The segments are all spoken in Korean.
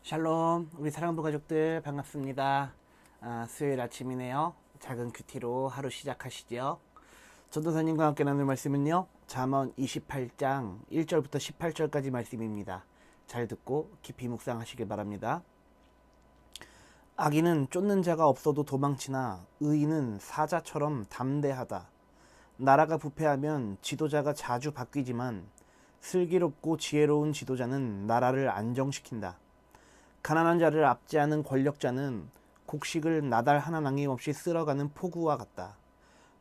샬롬, 우리 사랑부 가족들 반갑습니다. 수요일 아침이네요. 작은 큐티로 하루 시작하시죠. 전도사님과 함께 나눌 말씀은요, 잠언 28장 1절부터 18절까지 말씀입니다. 잘 듣고 깊이 묵상하시길 바랍니다. 악인은 쫓는 자가 없어도 도망치나 의인은 사자처럼 담대하다. 나라가 부패하면 지도자가 자주 바뀌지만 슬기롭고 지혜로운 지도자는 나라를 안정시킨다. 가난한 자를 압제하는 권력자는 곡식을 나달 하나 남김없이 쓸어가는 폭우와 같다.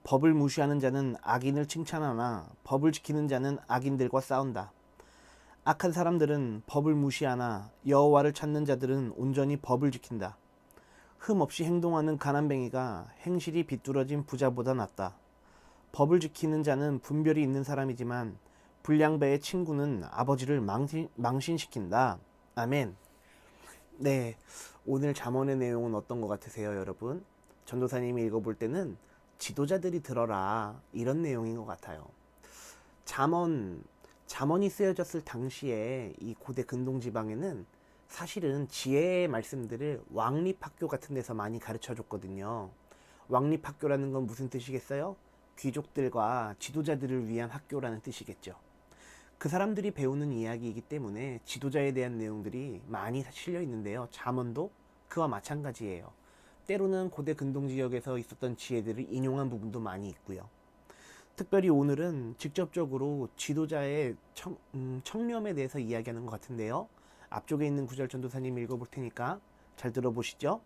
법을 무시하는 자는 악인을 칭찬하나 법을 지키는 자는 악인들과 싸운다. 악한 사람들은 법을 무시하나 여호와를 찾는 자들은 온전히 법을 지킨다. 흠 없이 행동하는 가난뱅이가 행실이 비뚤어진 부자보다 낫다. 법을 지키는 자는 분별이 있는 사람이지만 불량배의 친구는 아버지를 망신시킨다. 아멘. 네, 오늘 잠언의 내용은 어떤 것 같으세요, 여러분? 전도사님이 읽어볼 때는 지도자들이 들어라, 이런 내용인 것 같아요. 잠언이 쓰여졌을 당시에 이 고대 근동지방에는 사실은 지혜의 말씀들을 왕립학교 같은 데서 많이 가르쳐 줬거든요. 왕립학교라는 건 무슨 뜻이겠어요? 귀족들과 지도자들을 위한 학교라는 뜻이겠죠. 그 사람들이 배우는 이야기이기 때문에 지도자에 대한 내용들이 많이 실려 있는데요. 잠언도 그와 마찬가지예요. 때로는 고대 근동 지역에서 있었던 지혜들을 인용한 부분도 많이 있고요. 특별히 오늘은 직접적으로 지도자의 청렴에 대해서 이야기하는 것 같은데요. 앞쪽에 있는 구절 전도사님 읽어볼 테니까 잘 들어보시죠.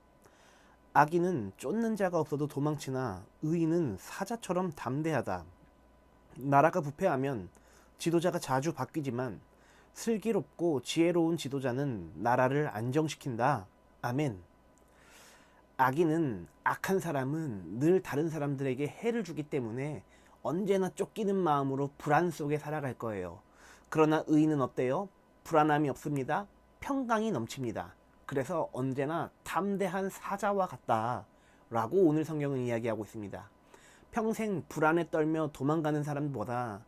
악인은 쫓는 자가 없어도 도망치나 의인은 사자처럼 담대하다. 나라가 부패하면 지도자가 자주 바뀌지만 슬기롭고 지혜로운 지도자는 나라를 안정시킨다. 아멘. 악한 사람은 늘 다른 사람들에게 해를 주기 때문에 언제나 쫓기는 마음으로 불안 속에 살아갈 거예요. 그러나 의인은 어때요? 불안함이 없습니다. 평강이 넘칩니다. 그래서 언제나 담대한 사자와 같다 라고 오늘 성경은 이야기하고 있습니다. 평생 불안에 떨며 도망가는 사람보다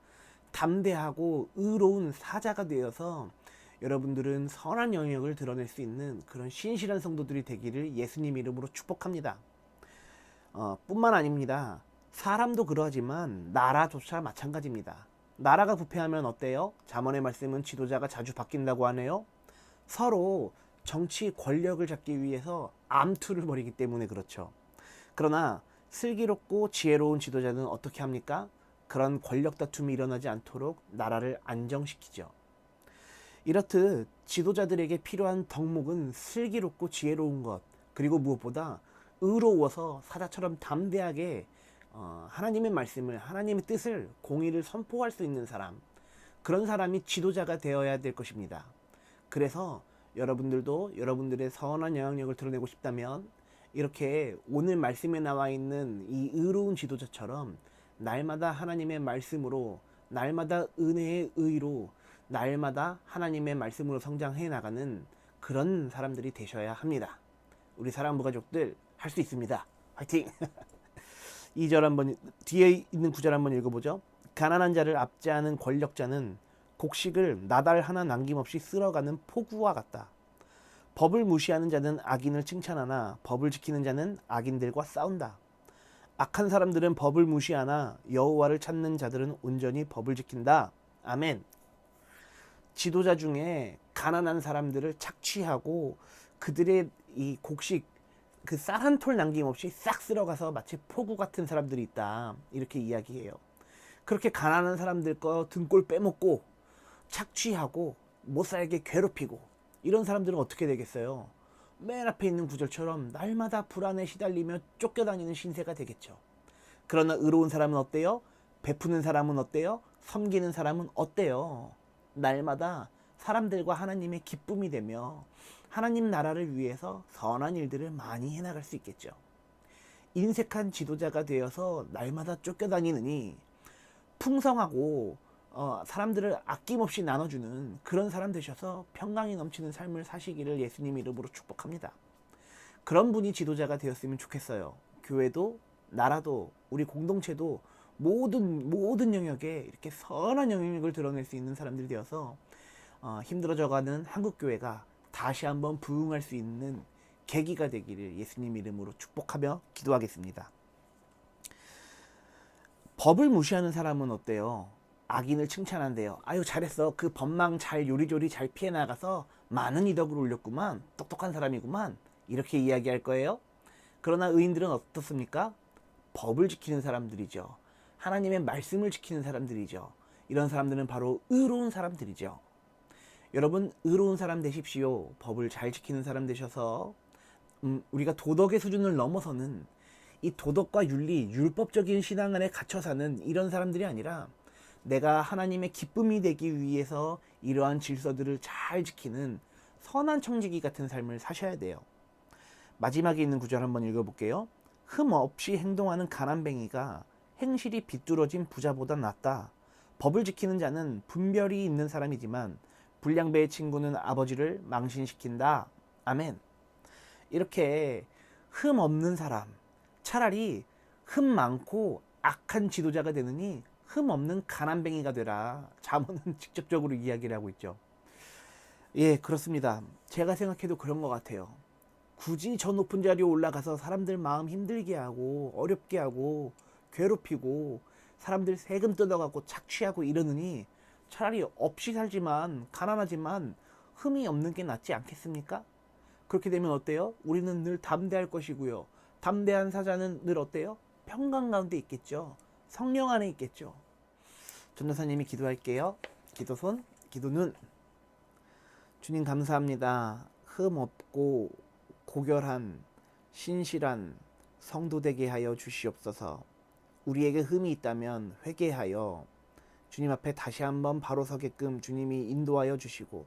담대하고 의로운 사자가 되어서 여러분들은 선한 영역을 드러낼 수 있는 그런 신실한 성도들이 되기를 예수님 이름으로 축복합니다. 뿐만 아닙니다. 사람도 그러하지만 나라조차 마찬가지입니다. 나라가 부패하면 어때요? 잠언의 말씀은 지도자가 자주 바뀐다고 하네요. 서로 정치 권력을 잡기 위해서 암투를 벌이기 때문에 그렇죠. 그러나 슬기롭고 지혜로운 지도자는 어떻게 합니까? 그런 권력 다툼이 일어나지 않도록 나라를 안정시키죠. 이렇듯 지도자들에게 필요한 덕목은 슬기롭고 지혜로운 것, 그리고 무엇보다 의로워서 사자처럼 담대하게 하나님의 말씀을, 하나님의 뜻을, 공의를 선포할 수 있는 사람, 그런 사람이 지도자가 되어야 될 것입니다. 그래서 여러분들도 여러분들의 선한 영향력을 드러내고 싶다면 이렇게 오늘 말씀에 나와 있는 이 의로운 지도자처럼 날마다 하나님의 말씀으로, 날마다 은혜의 의로, 날마다 하나님의 말씀으로 성장해 나가는 그런 사람들이 되셔야 합니다. 우리 사랑부 가족들 할 수 있습니다. 화이팅! 2절 한번, 뒤에 있는 9절 한번 읽어보죠. 가난한 자를 압제하는 권력자는 곡식을 나달 하나 남김없이 쓸어가는 폭우와 같다. 법을 무시하는 자는 악인을 칭찬하나 법을 지키는 자는 악인들과 싸운다. 악한 사람들은 법을 무시하나 여호와를 찾는 자들은 온전히 법을 지킨다. 아멘. 지도자 중에 가난한 사람들을 착취하고 그들의 이 곡식, 그 쌀 한 톨 남김없이 싹 쓸어가서 마치 폭우 같은 사람들이 있다. 이렇게 이야기해요. 그렇게 가난한 사람들 거 등골 빼먹고 착취하고 못살게 괴롭히고 이런 사람들은 어떻게 되겠어요? 맨 앞에 있는 구절처럼 날마다 불안에 시달리며 쫓겨다니는 신세가 되겠죠. 그러나 의로운 사람은 어때요? 베푸는 사람은 어때요? 섬기는 사람은 어때요? 날마다 사람들과 하나님의 기쁨이 되며 하나님 나라를 위해서 선한 일들을 많이 해나갈 수 있겠죠. 인색한 지도자가 되어서 날마다 쫓겨다니느니 풍성하고 사람들을 아낌없이 나눠주는 그런 사람 되셔서 평강이 넘치는 삶을 사시기를 예수님 이름으로 축복합니다. 그런 분이 지도자가 되었으면 좋겠어요. 교회도 나라도 우리 공동체도 모든 영역에 이렇게 선한 영역을 드러낼 수 있는 사람들이 되어서 힘들어져가는 한국교회가 다시 한번 부흥할 수 있는 계기가 되기를 예수님 이름으로 축복하며 기도하겠습니다. 법을 무시하는 사람은 어때요? 악인을 칭찬한대요. 아유 잘했어. 그 법망 잘 요리조리 잘 피해 나가서 많은 이덕을 올렸구만. 똑똑한 사람이구만. 이렇게 이야기할 거예요. 그러나 의인들은 어떻습니까? 법을 지키는 사람들이죠. 하나님의 말씀을 지키는 사람들이죠. 이런 사람들은 바로 의로운 사람들이죠. 여러분 의로운 사람 되십시오. 법을 잘 지키는 사람 되셔서 우리가 도덕의 수준을 넘어서는 이 도덕과 윤리, 율법적인 신앙 안에 갇혀 사는 이런 사람들이 아니라 내가 하나님의 기쁨이 되기 위해서 이러한 질서들을 잘 지키는 선한 청지기 같은 삶을 사셔야 돼요. 마지막에 있는 구절 한번 읽어볼게요. 흠 없이 행동하는 가난뱅이가 행실이 비뚤어진 부자보다 낫다. 법을 지키는 자는 분별이 있는 사람이지만 불량배의 친구는 아버지를 망신시킨다. 아멘. 이렇게 흠 없는 사람, 차라리 흠 많고 악한 지도자가 되느니 흠 없는 가난뱅이가 되라. 잠언은 직접적으로 이야기를 하고 있죠. 예, 그렇습니다. 제가 생각해도 그런 것 같아요. 굳이 저 높은 자리에 올라가서 사람들 마음 힘들게 하고 어렵게 하고 괴롭히고 사람들 세금 뜯어갖고 착취하고 이러느니 차라리 없이 살지만 가난하지만 흠이 없는 게 낫지 않겠습니까? 그렇게 되면 어때요? 우리는 늘 담대할 것이고요. 담대한 사자는 늘 어때요? 평강 가운데 있겠죠. 성령 안에 있겠죠. 전도사님이 기도할게요. 기도손, 기도눈. 주님 감사합니다. 흠 없고 고결한 신실한 성도 되게 하여 주시옵소서. 우리에게 흠이 있다면 회개하여 주님 앞에 다시 한번 바로 서게끔 주님이 인도하여 주시고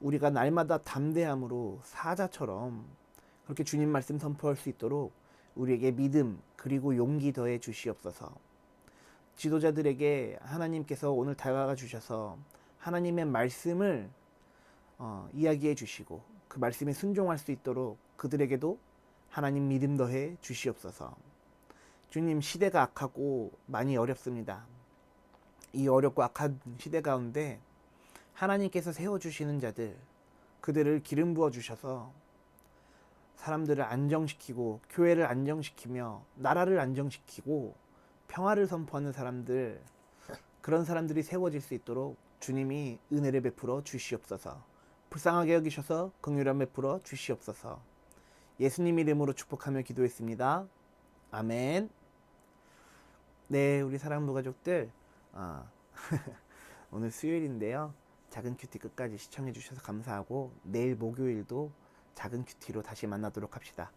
우리가 날마다 담대함으로 사자처럼 그렇게 주님 말씀 선포할 수 있도록 우리에게 믿음 그리고 용기 더해 주시옵소서. 지도자들에게 하나님께서 오늘 다가가 주셔서 하나님의 말씀을 이야기해 주시고 그 말씀에 순종할 수 있도록 그들에게도 하나님 믿음 더해 주시옵소서. 주님, 시대가 악하고 많이 어렵습니다. 이 어렵고 악한 시대 가운데 하나님께서 세워주시는 자들, 그들을 기름 부어 주셔서 사람들을 안정시키고 교회를 안정시키며 나라를 안정시키고 평화를 선포하는 사람들, 그런 사람들이 세워질 수 있도록 주님이 은혜를 베풀어 주시옵소서. 불쌍하게 여기셔서 긍휼함 베풀어 주시옵소서. 예수님 이름으로 축복하며 기도했습니다. 아멘. 네, 우리 사랑부 가족들, 오늘 수요일인데요. 작은 큐티 끝까지 시청해 주셔서 감사하고 내일 목요일도 작은 큐티로 다시 만나도록 합시다.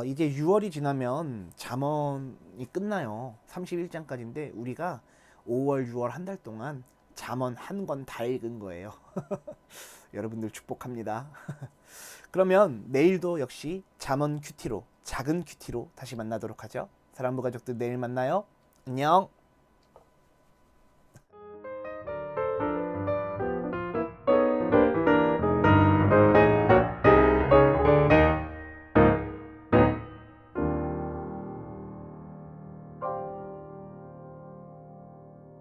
이제 6월이 지나면 잠언이 끝나요. 31장까지인데 우리가 5월, 6월 한 달 동안 잠언 한 권 다 읽은 거예요. 여러분들 축복합니다. 그러면 내일도 역시 잠언 큐티로, 작은 큐티로 다시 만나도록 하죠. 사랑부 가족들 내일 만나요. 안녕.